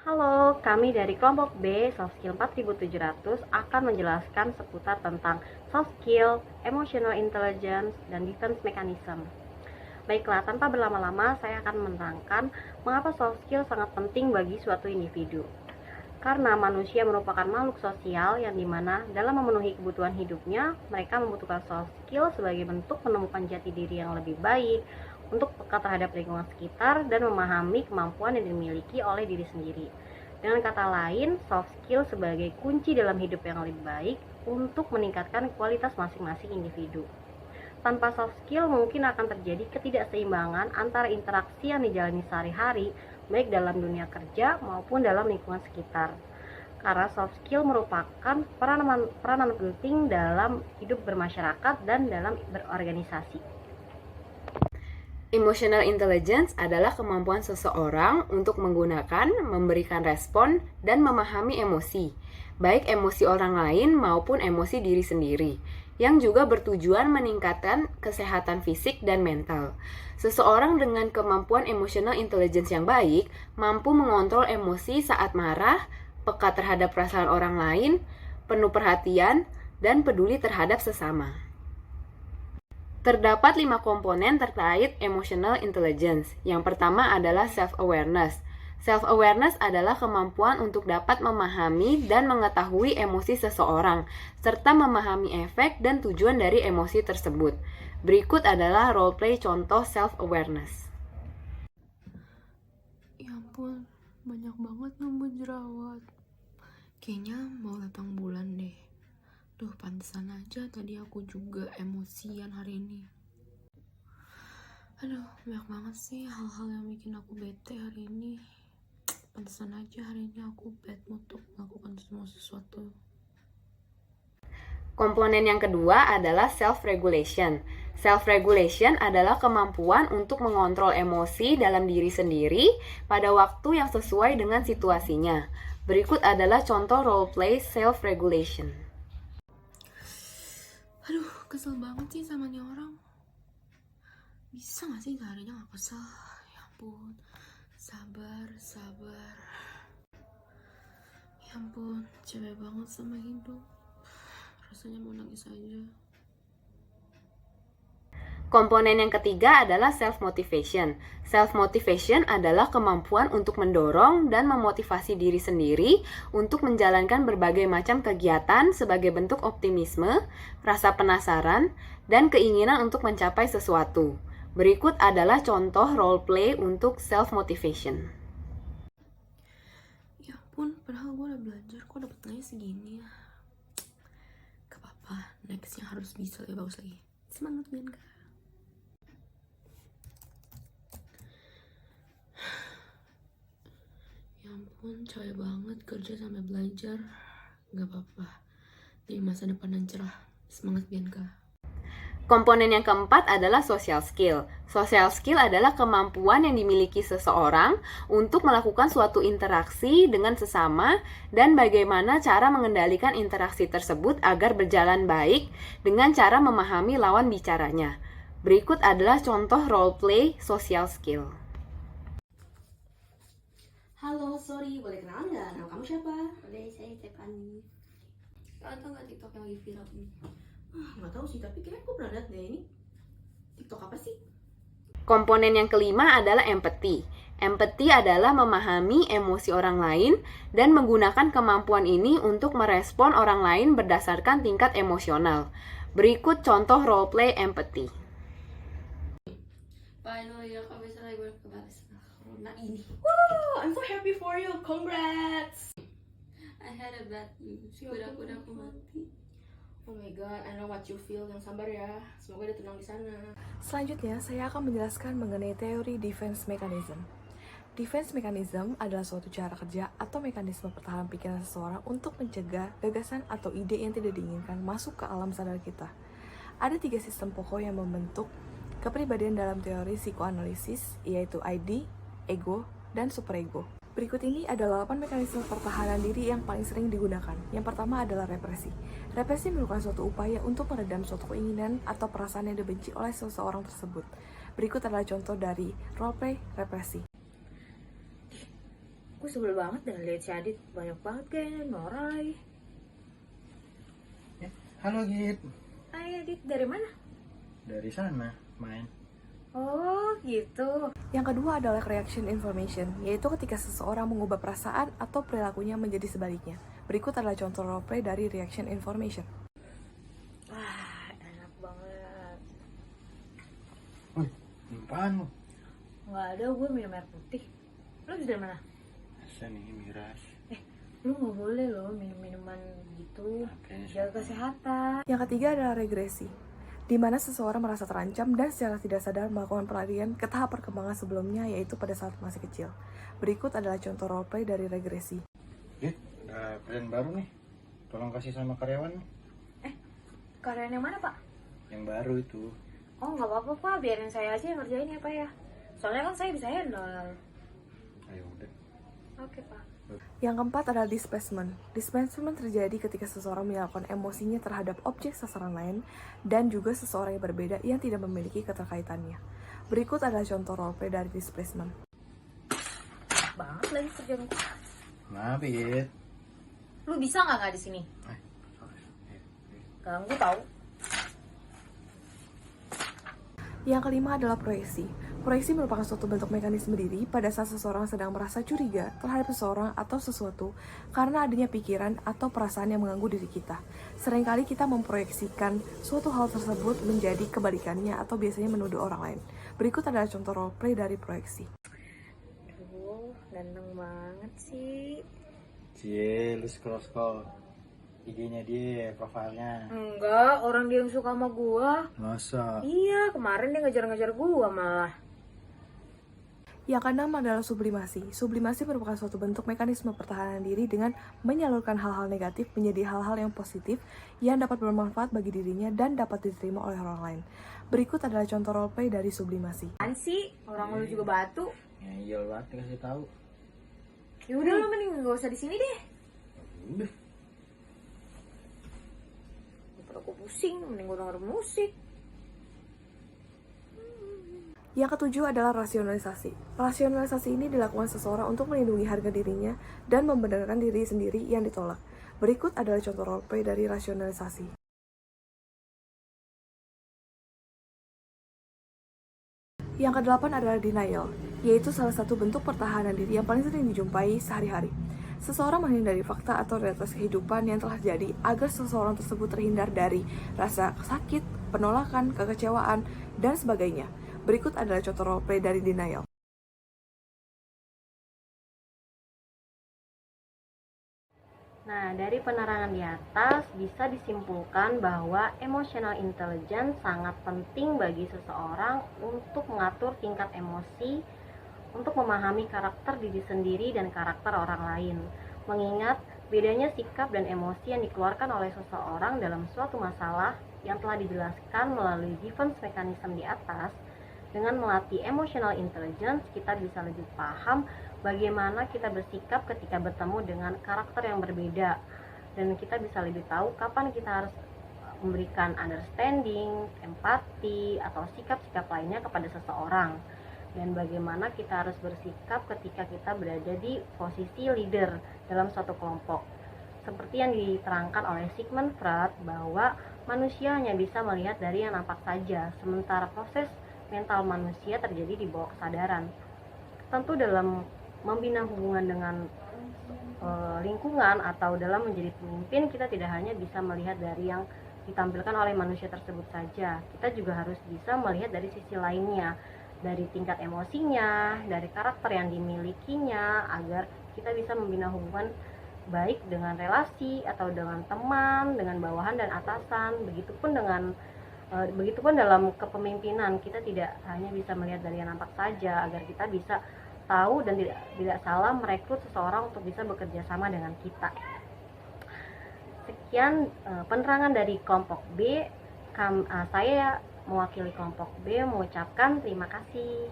Halo, kami dari kelompok B, Soft Skill 4700 akan menjelaskan seputar tentang soft skill, emotional intelligence, dan defense mechanism. Baiklah, tanpa berlama-lama, saya akan menerangkan mengapa soft skill sangat penting bagi suatu individu. Karena manusia merupakan makhluk sosial yang dimana dalam memenuhi kebutuhan hidupnya, mereka membutuhkan soft skill sebagai bentuk menemukan jati diri yang lebih baik, untuk peka terhadap lingkungan sekitar, dan memahami kemampuan yang dimiliki oleh diri sendiri. Dengan kata lain, soft skill sebagai kunci dalam hidup yang lebih baik untuk meningkatkan kualitas masing-masing individu. Tanpa soft skill mungkin akan terjadi ketidakseimbangan antara interaksi yang dijalani sehari-hari, baik dalam dunia kerja maupun dalam lingkungan sekitar. Karena soft skill merupakan peranan penting dalam hidup bermasyarakat dan dalam berorganisasi. Emotional intelligence adalah kemampuan seseorang untuk menggunakan, memberikan respon, dan memahami emosi, baik emosi orang lain maupun emosi diri sendiri, yang juga bertujuan meningkatkan kesehatan fisik dan mental. Seseorang dengan kemampuan emotional intelligence yang baik mampu mengontrol emosi saat marah, peka terhadap perasaan orang lain, penuh perhatian, dan peduli terhadap sesama. Terdapat 5 komponen terkait emotional intelligence. Yang pertama adalah self-awareness. Self-awareness adalah kemampuan untuk dapat memahami dan mengetahui emosi seseorang, serta memahami efek dan tujuan dari emosi tersebut. Berikut adalah role play contoh self-awareness. Ya ampun, banyak banget nyambut jerawat. Kayaknya mau datang bulan deh. Duh, pantesan aja tadi aku juga emosian hari ini. Aduh, banyak banget sih hal-hal yang bikin aku bete hari ini. Pantesan aja hari ini aku bad mood untuk melakukan semua sesuatu. Komponen yang kedua adalah self-regulation. Self-regulation adalah kemampuan untuk mengontrol emosi dalam diri sendiri pada waktu yang sesuai dengan situasinya. Berikut adalah contoh role play self-regulation. Aduh, kesel banget sih sama nih orang. Bisa gak sih seharinya gak kesel? Ya ampun, sabar. Ya ampun, cewek banget sama hidup. Rasanya mau nangis aja. Komponen yang ketiga adalah self-motivation. Self-motivation adalah kemampuan untuk mendorong dan memotivasi diri sendiri untuk menjalankan berbagai macam kegiatan sebagai bentuk optimisme, rasa penasaran, dan keinginan untuk mencapai sesuatu. Berikut adalah contoh role play untuk self-motivation. Ya ampun, padahal gue udah belajar, kok dapet nilai segini ya. Gak apa-apa, nextnya harus bisa lebih bagus lagi. Semangat Bianca. Ya ampun, capek banget kerja sampai belajar. Gak apa-apa, demi masa depan yang cerah. Semangat Bianca. Komponen yang keempat adalah social skill. Social skill adalah kemampuan yang dimiliki seseorang untuk melakukan suatu interaksi dengan sesama dan bagaimana cara mengendalikan interaksi tersebut agar berjalan baik dengan cara memahami lawan bicaranya. Berikut adalah contoh role play social skill. Halo, sorry, boleh kenalan nggak? Nama kamu siapa? Boleh, saya Tiffany. Kalian tau nggak TikTok yang lagi viral ini? Nggak tahu sih, tapi kayaknya aku pernah lihat deh ini. TikTok apa sih? Komponen yang kelima adalah empathy. Empathy adalah memahami emosi orang lain dan menggunakan kemampuan ini untuk merespon orang lain berdasarkan tingkat emosional. Berikut contoh role play empathy. Finally, aku bisa lagi berbahas corona ini. Wow, I'm so happy for you. Congrats. I had a bad news. Kuda-kudaku mati. Oh my god, I know what you feel. Yang sabar ya. Semoga dia tenang di sana. Selanjutnya, saya akan menjelaskan mengenai teori defense mechanism. Defense mechanism adalah suatu cara kerja atau mekanisme pertahanan pikiran seseorang untuk mencegah gagasan atau ide yang tidak diinginkan masuk ke alam sadar kita. Ada 3 sistem pokok yang membentuk kepribadian dalam teori psikoanalisis, yaitu ID, ego, dan superego. Berikut ini adalah 8 mekanisme pertahanan diri yang paling sering digunakan. Yang pertama adalah represi. Represi merupakan suatu upaya untuk meredam suatu keinginan atau perasaan yang dibenci oleh seseorang tersebut. Berikut adalah contoh dari roleplay represi. Gue sebel banget dengan lihat si Adit, banyak banget kayaknya norak lagi. Halo Git, Hai Adit, dari mana? dari sana main. Oh gitu. Yang kedua adalah reaction information, yaitu ketika seseorang mengubah perasaan atau perilakunya menjadi sebaliknya. Berikut adalah contoh roleplay dari reaction information. Wah, enak banget. Wih, apaan lu? Nggak ada, gue minum air putih. Lo dari mana? Masa nih miras? Lu nggak boleh loh minum-minuman gitu. Jaga kesehatan. Yang ketiga adalah regresi, di mana seseorang merasa terancam dan secara tidak sadar melakukan pelarian ke tahap perkembangan sebelumnya, yaitu pada saat masih kecil. Berikut adalah contoh roleplay dari regresi. Git, ada klien baru nih. Tolong kasih sama karyawan. Karyawan yang mana pak? Yang baru itu. Oh nggak apa-apa pak, biarin saya aja yang ngerjain ya pak ya. Soalnya kan saya bisa handle. Ayo udah. Oke pak. Yang keempat adalah displacement. Displacement terjadi ketika seseorang menyalurkan emosinya terhadap objek sasaran lain dan juga seseorang yang berbeda yang tidak memiliki keterkaitannya. Berikut adalah contoh roleplay dari displacement. Banget lagi kerjaan gue. Kenapa Git? Lu bisa nggak di sini? Sorry. Ganggu tau. Yang kelima adalah proyeksi. Proyeksi merupakan suatu bentuk mekanisme diri pada saat seseorang sedang merasa curiga terhadap seseorang atau sesuatu karena adanya pikiran atau perasaan yang mengganggu diri kita. Seringkali kita memproyeksikan suatu hal tersebut menjadi kebalikannya atau biasanya menuduh orang lain. Berikut adalah contoh roleplay dari proyeksi. Aduh, ganteng banget sih. Cie, lu scroll IG-nya dia, profilnya. Enggak, orang dia yang suka sama gua. Masa? Iya, kemarin dia ngejar-ngejar gua malah. Yang keenam adalah sublimasi. Sublimasi merupakan suatu bentuk mekanisme pertahanan diri dengan menyalurkan hal-hal negatif menjadi hal-hal yang positif yang dapat bermanfaat bagi dirinya dan dapat diterima oleh orang lain. Berikut adalah contoh roleplay dari sublimasi. Apaan sih? Orang lu juga batu. Ngeyel banget kasih tahu. Ya udah lu mending gak usah di sini deh. Udah. Daripada aku pusing, mending gua denger musik. Yang ketujuh adalah rasionalisasi. Rasionalisasi ini dilakukan seseorang untuk melindungi harga dirinya dan membenarkan diri sendiri yang ditolak. Berikut adalah contoh roleplay dari rasionalisasi. Yang kedelapan adalah denial, yaitu salah satu bentuk pertahanan diri yang paling sering dijumpai sehari-hari. Seseorang menghindari fakta atau realitas kehidupan yang telah terjadi agar seseorang tersebut terhindar dari rasa sakit, penolakan, kekecewaan, dan sebagainya. Berikut adalah contoh roleplay dari denial. Nah, dari penerangan di atas bisa disimpulkan bahwa emotional intelligence sangat penting bagi seseorang untuk mengatur tingkat emosi, untuk memahami karakter diri sendiri dan karakter orang lain. Mengingat bedanya sikap dan emosi yang dikeluarkan oleh seseorang dalam suatu masalah yang telah dijelaskan melalui defense mechanism di atas. Dengan melatih emotional intelligence, kita bisa lebih paham bagaimana kita bersikap ketika bertemu dengan karakter yang berbeda. Dan kita bisa lebih tahu kapan kita harus memberikan understanding, empati, atau sikap-sikap lainnya kepada seseorang. Dan bagaimana kita harus bersikap ketika kita berada di posisi leader dalam suatu kelompok. Seperti yang diterangkan oleh Sigmund Freud bahwa manusia hanya bisa melihat dari yang nampak saja, sementara proses mental manusia terjadi di bawah kesadaran. Tentu dalam membina hubungan dengan lingkungan atau dalam menjadi pemimpin, kita tidak hanya bisa melihat dari yang ditampilkan oleh manusia tersebut saja. Kita juga harus bisa melihat dari sisi lainnya, dari tingkat emosinya, dari karakter yang dimilikinya, agar kita bisa membina hubungan baik dengan relasi atau dengan teman, dengan bawahan dan atasan. Begitupun dalam kepemimpinan, kita tidak hanya bisa melihat dari yang nampak saja, agar kita bisa tahu dan tidak salah merekrut seseorang untuk bisa bekerja sama dengan kita. Sekian penerangan dari kelompok B. Saya mewakili kelompok B mengucapkan terima kasih.